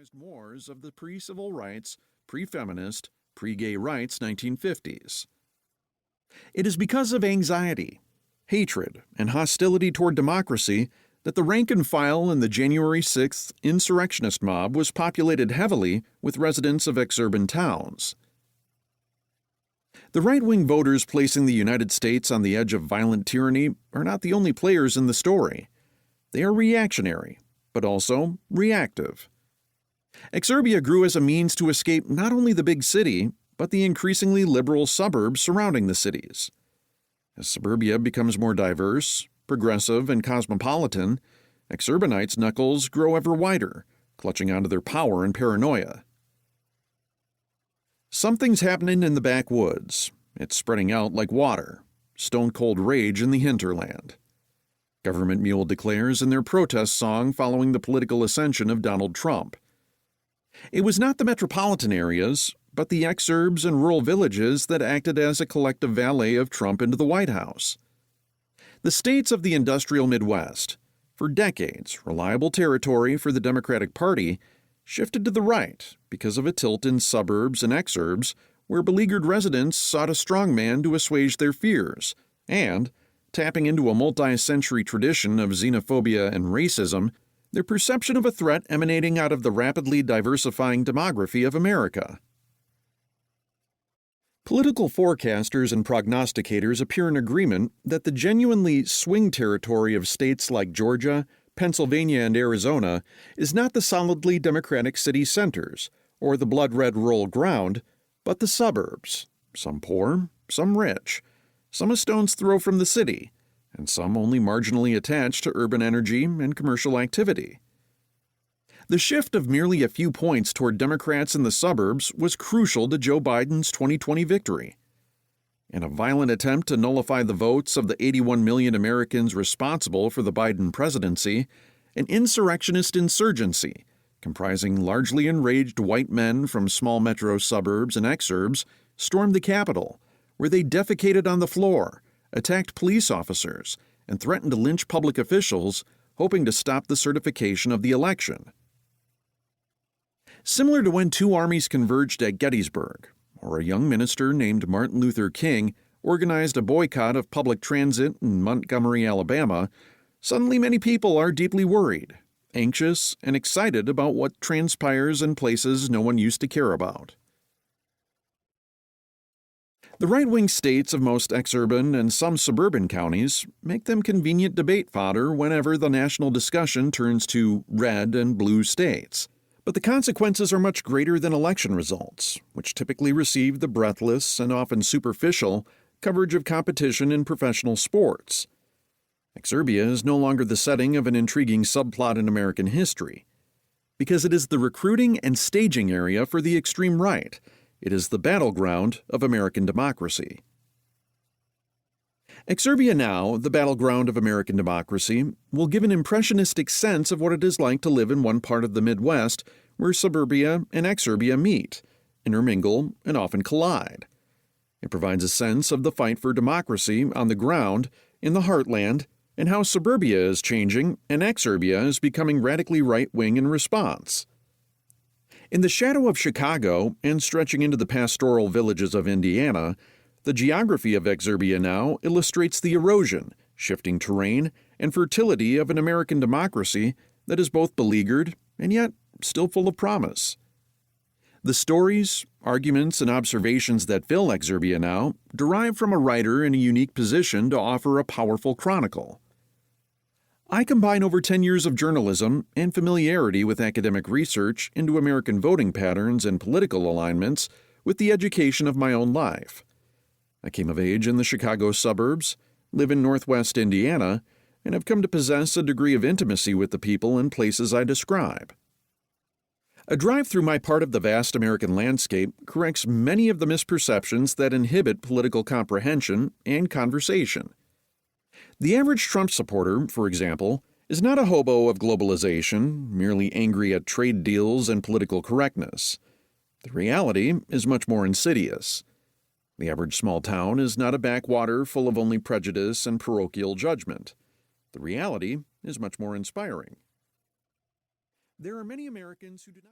organized wars of the pre-civil rights, pre-feminist, pre-gay rights 1950s. It is because of anxiety, hatred, and hostility toward democracy that the rank and file in the January 6th insurrectionist mob was populated heavily with residents of exurban towns. The right-wing voters placing the United States on the edge of violent tyranny are not the only players in the story. They are reactionary, but also reactive. Exurbia grew as a means to escape not only the big city, but the increasingly liberal suburbs surrounding the cities. As suburbia becomes more diverse, progressive, and cosmopolitan, exurbanites' knuckles grow ever wider, clutching onto their power and paranoia. Something's happening in the backwoods. It's spreading out like water. Stone-cold rage in the hinterland. Government Mule declares in their protest song following the political ascension of Donald Trump. It was not the metropolitan areas, but the exurbs and rural villages that acted as a collective valet of Trump into the White House. The states of the industrial Midwest, for decades reliable territory for the Democratic Party, shifted to the right because of a tilt in suburbs and exurbs where beleaguered residents sought a strongman to assuage their fears, and, tapping into a multi-century tradition of xenophobia and racism, their perception of a threat emanating out of the rapidly diversifying demography of America. Political forecasters and prognosticators appear in agreement that the genuinely swing territory of states like Georgia, Pennsylvania, and Arizona is not the solidly Democratic city centers or the blood-red rural ground, but the suburbs, some poor, some rich, some a stone's throw from the city, and some only marginally attached to urban energy and commercial activity. The shift of merely a few points toward Democrats in the suburbs was crucial to Joe Biden's 2020 victory. In a violent attempt to nullify the votes of the 81 million Americans responsible for the Biden presidency, an insurrectionist insurgency, comprising largely enraged white men from small metro suburbs and exurbs, stormed the Capitol, where they defecated on the floor, attacked police officers, and threatened to lynch public officials, hoping to stop the certification of the election. Similar to when two armies converged at Gettysburg, or a young minister named Martin Luther King organized a boycott of public transit in Montgomery, Alabama, suddenly many people are deeply worried, anxious, and excited about what transpires in places no one used to care about. The right-wing states of most exurban and some suburban counties make them convenient debate fodder whenever the national discussion turns to red and blue states. But the consequences are much greater than election results, which typically receive the breathless and often superficial coverage of competition in professional sports. Exurbia is no longer the setting of an intriguing subplot in American history. Because it is the recruiting and staging area for the extreme right, it is the battleground of American democracy. Exurbia now, the battleground of American democracy, will give an impressionistic sense of what it is like to live in one part of the Midwest where suburbia and exurbia meet, intermingle, and often collide. It provides a sense of the fight for democracy on the ground, in the heartland, and how suburbia is changing and exurbia is becoming radically right-wing in response. In the shadow of Chicago and stretching into the pastoral villages of Indiana, the geography of exurbia now illustrates the erosion, shifting terrain, and fertility of an American democracy that is both beleaguered and yet still full of promise. The stories, arguments, and observations that fill exurbia now derive from a writer in a unique position to offer a powerful chronicle. I combine over 10 years of journalism and familiarity with academic research into American voting patterns and political alignments with the education of my own life. I came of age in the Chicago suburbs, live in Northwest Indiana, and have come to possess a degree of intimacy with the people and places I describe. A drive through my part of the vast American landscape corrects many of the misperceptions that inhibit political comprehension and conversation. The average Trump supporter, for example, is not a hobo of globalization, merely angry at trade deals and political correctness. The reality is much more insidious. The average small town is not a backwater full of only prejudice and parochial judgment. The reality is much more inspiring. There are many Americans who do not